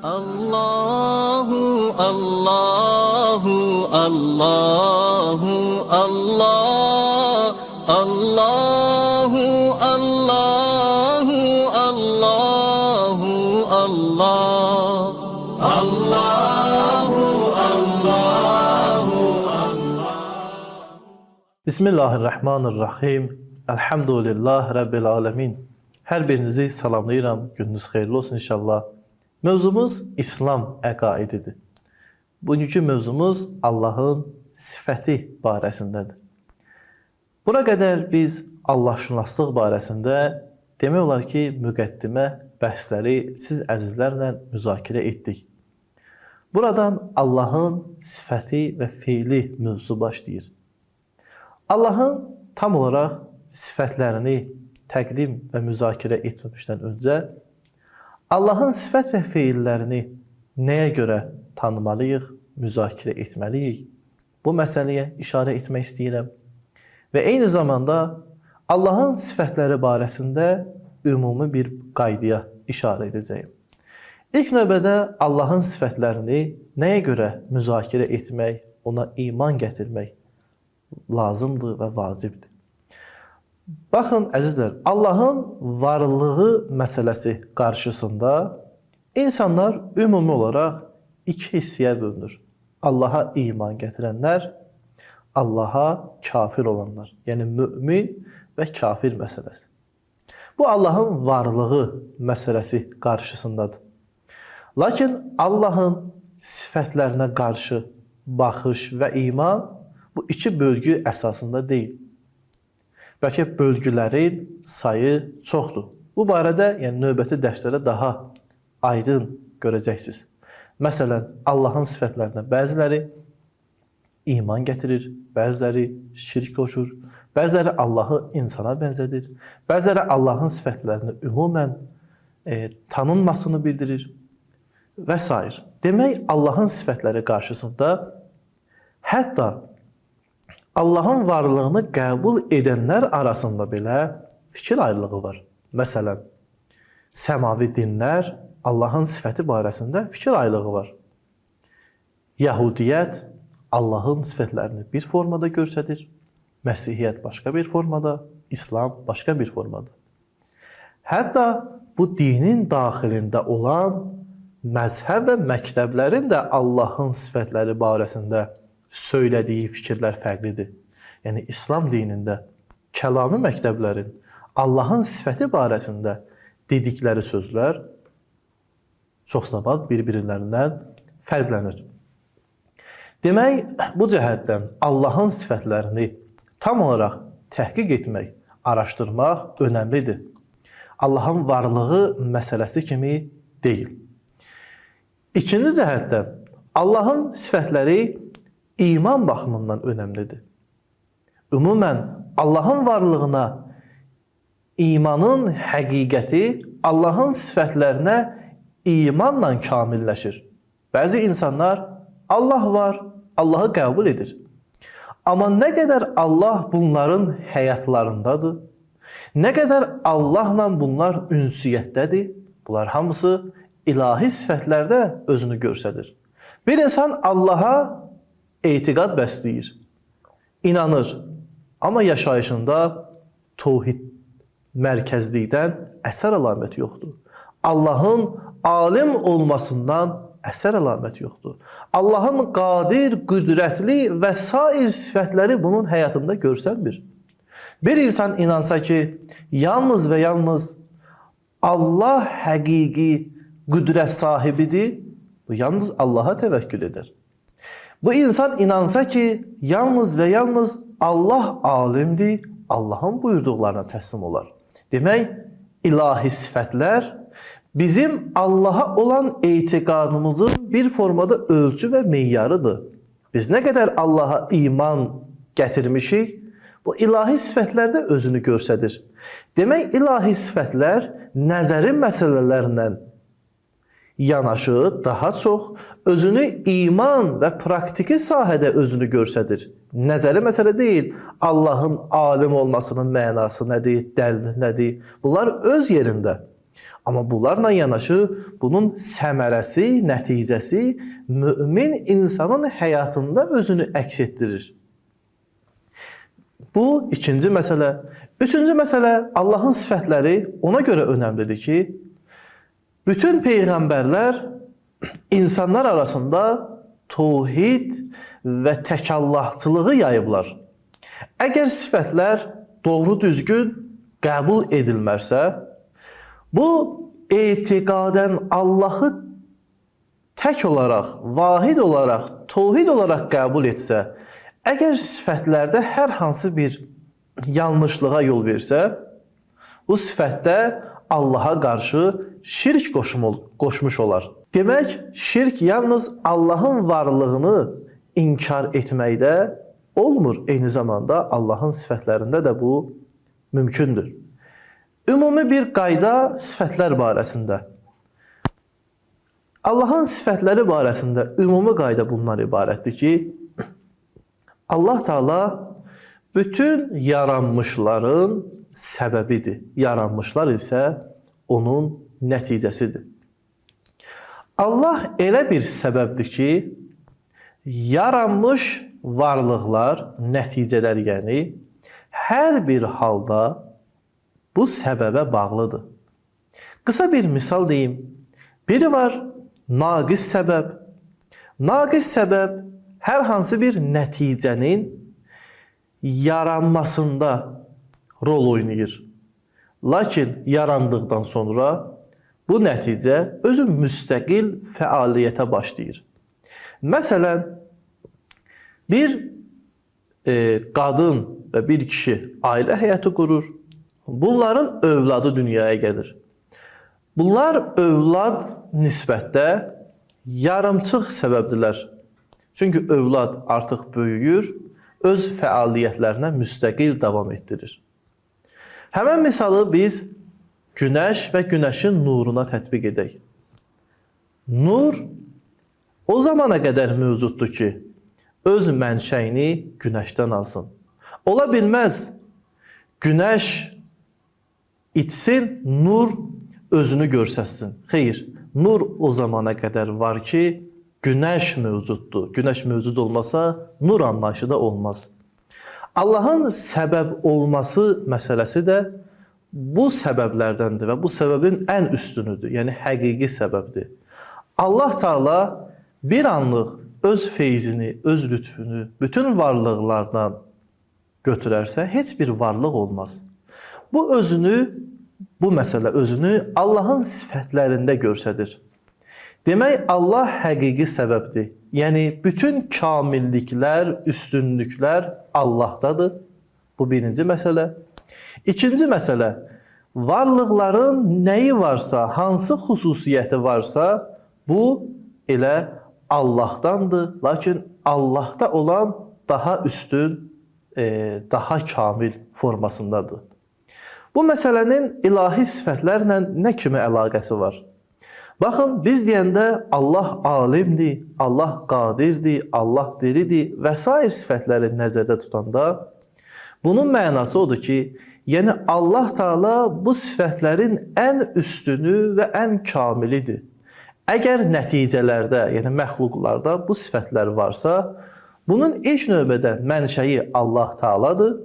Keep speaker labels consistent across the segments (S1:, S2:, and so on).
S1: Allahu Allahu Allahu Allah Allahu Allahu Allahu Allah Allahu Allahu
S2: Bismillahirrahmanirrahim. Elhamdülillah Rabbil alemin. Hər birinizi salamlayıram. Gününüz xeyirli olsun inşallah. Mövzumuz İslam əqaididir. Bugünkü mövzumuz Allahın sifəti barəsindədir. Buna qədər biz Allahşünaslıq barəsində demək olar ki, müqəddimə bəhsləri siz əzizlərlə müzakirə etdik. Buradan Allahın sifəti və fiili mövzusu başlayır. Allahın tam olaraq sifətlərini təqdim və müzakirə etməmişdən öncə Allahın sifət və feillərini nəyə görə tanımalıyıq, müzakirə etməliyik? Bu məsələyə işarə etmək istəyirəm. Və eyni zamanda Allahın sifətləri barəsində ümumi bir qaydaya işarə edəcəyim. İlk növbədə Allahın sifətlərini nəyə görə müzakirə etmək, ona iman gətirmək lazımdır və vacibdir. Baxın, əzizlər, Allahın varlığı məsələsi qarşısında insanlar ümumi olaraq iki hissəyə bölünür. Allaha iman gətirənlər, Allaha kafir olanlar. Yəni, mümin və kafir məsələsi. Bu, Allahın varlığı məsələsi qarşısındadır. Lakin Allahın sifətlərinə qarşı baxış və iman bu iki bölgü əsasında deyil. Bəlkə bölgülərin sayı çoxdur. Bu barədə növbəti dərslərdə daha aydın görəcəksiniz. Məsələn, Allahın sifətlərinə bəziləri iman gətirir, bəziləri şirk qoşur, bəziləri Allahı insana bənzədir, bəziləri Allahın sifətlərini ümumən tanınmasını bildirir və s. Demək, Allahın sifətləri qarşısında hətta Allahın varlığını qəbul edənlər arasında belə fikir ayrılığı var. Məsələn, səmavi dinlər Allahın sifəti barəsində fikir ayrılığı var. Yahudiyyət Allahın sifətlərini bir formada göstərir, Məsihiyyət başqa bir formada, İslam başqa bir formada. Hətta bu dinin daxilində olan məzhəb və məktəblərin də Allahın sifətləri barəsində söylədiyi fikirlər fərqlidir. Yəni, İslam dinində kəlami məktəblərin Allahın sifəti barəsində dedikləri sözlər çoxsabaq bir-birlərindən fərqlənir. Demək, bu cəhətdən Allahın sifətlərini tam olaraq təhqiq etmək, araşdırmaq önəmlidir. Allahın varlığı məsələsi kimi deyil. İkinci cəhətdən Allahın sifətləri iman baxımından önəmlidir. Ümumən, Allahın varlığına imanın həqiqəti Allahın sifətlərinə imanla kamilləşir. Bəzi insanlar Allah var, Allahı qəbul edir. Amma nə qədər Allah bunların həyatlarındadır, nə qədər Allahla bunlar ünsiyyətdədir, bunlar hamısı ilahi sifətlərdə özünü göstərir. Bir insan Allaha etiqad bəsləyir, inanır, amma yaşayışında təvhid mərkəzlikdən əsər əlaməti yoxdur. Allahın alim olmasından əsər əlaməti yoxdur. Allahın qadir, qüdrətli və sair sifətləri bunun həyatında görsənmir. Bir insan inansa ki, yalnız və yalnız Allah həqiqi qüdrət sahibidir, bu yalnız Allaha təvəkkül edər. Bu insan inansa ki, yalnız və yalnız Allah alimdir, Allahın buyurduqlarına təslim olar. Demək, ilahi sifətlər bizim Allaha olan etiqadımızın bir formada ölçü və meyyarıdır. Biz nə qədər Allaha iman gətirmişik, bu ilahi sifətlərdə özünü göstərir. Demək, ilahi sifətlər nəzəri məsələlərindən yanaşı daha çox özünü iman və praktiki sahədə özünü göstərir. Nəzəri məsələ deyil, Allahın alim olmasının mənası nədir, dəlili nədir? Bunlar öz yerində. Amma bunlarla yanaşı bunun səmərəsi, nəticəsi mömin insanın həyatında özünü əks etdirir. Bu ikinci məsələ. Üçüncü məsələ, Allahın sifətləri ona görə önəmlidir ki, bütün peyğəmbərlər insanlar arasında tövhid və təkallahçılığı yayıblar. Əgər sifətlər doğru düzgün qəbul edilmərsə, bu etiqadən Allahı tək olaraq, vahid olaraq, tövhid olaraq qəbul etsə, əgər sifətlərdə hər hansı bir yanlışlığa yol versə, bu sifətdə Allaha qarşı şirk qoşmuş olar. Demək, şirk yalnız Allahın varlığını inkar etməkdə olmur. Eyni zamanda Allahın sifətlərində də bu mümkündür. Ümumi bir qayda sifətlər barəsində. Allahın sifətləri barəsində ümumi qayda bundan ibarətdir ki, Allah Teala bütün yaranmışların səbəbidir. Yaranmışlar isə onun nəticəsidir. Allah elə bir səbəbdir ki, yaranmış varlıqlar, nəticələr yəni, hər bir halda bu səbəbə bağlıdır. Qısa bir misal deyim. Biri var, naqis səbəb. Naqis səbəb hər hansı bir nəticənin yaranmasında rol oynayır. Lakin yarandıqdan sonra bu nəticə özü müstəqil fəaliyyətə başlayır. Məsələn, bir qadın və bir kişi ailə həyatı qurur. Bunların övladı dünyaya gəlir. Bunlar övlad nisbətdə yarımçıq səbəbdirlər. Çünki övlad artıq böyüyür, öz fəaliyyətlərinə müstəqil davam etdirir. Həmən misalı biz günəş və günəşin nuruna tətbiq edək. Nur o zamana qədər mövcuddur ki, öz mənşəyini günəşdən alsın. Ola bilməz, günəş itsin, nur özünü görsəsin. Xeyr, nur o zamana qədər var ki, günəş mövcuddur. Günəş mövcud olmasa, nur anlayışı da olmaz. Allahın səbəb olması məsələsi də bu səbəblərdəndir və bu səbəbin ən üstünüdür. Yəni, həqiqi səbəbdir. Allah Teala bir anlıq öz feyzini, öz lütfünü bütün varlıqlardan götürərsə, heç bir varlıq olmaz. Bu məsələ özünü Allahın sifətlərində göstərir. Demək, Allah həqiqi səbəbdir. Yəni, bütün kamilliklər, üstünlüklər Allahdadır. Bu birinci məsələ. İkinci məsələ, varlıqların nəyi varsa, hansı xüsusiyyəti varsa, bu elə Allahdandır. Lakin Allahda olan daha üstün, daha kamil formasındadır. Bu məsələnin ilahi sifətlərlə nə kimi əlaqəsi var? Baxın, biz deyəndə Allah alimdir, Allah qadirdir, Allah diridir və s. sifətləri nəzərdə tutanda, bunun mənası odur ki, yəni Allah Teala bu sifətlərin ən üstünü və ən kamilidir. Əgər nəticələrdə, yəni məxluqlarda bu sifətlər varsa, bunun ilk növbədə mənşəyi Allah Tealadır.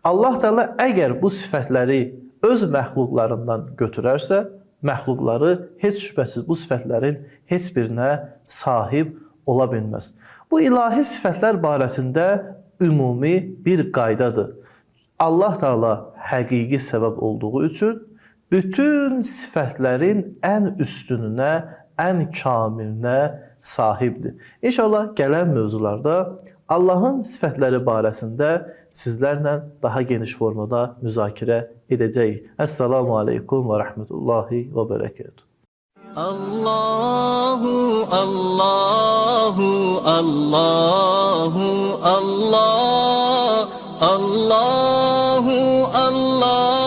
S2: Allah Teala əgər bu sifətləri öz məxluqlarından götürərsə, məxluqları heç şübhəsiz bu sifətlərin heç birinə sahib ola bilməz. Bu ilahi sifətlər barəsində ümumi bir qaydadır. Allah Teala həqiqi səbəb olduğu üçün bütün sifətlərin ən üstününə, ən kamilinə sahibdir. İnşallah gələn mövzularda Allahın sifətləri barəsində sizlərlə daha geniş formada müzakirə edəcəyik. Əssalamu aleykum və rəhmətullahi və bərəkətuhu.
S1: Allahu, Allahu, Allahu, Allah, Allahu, Allah.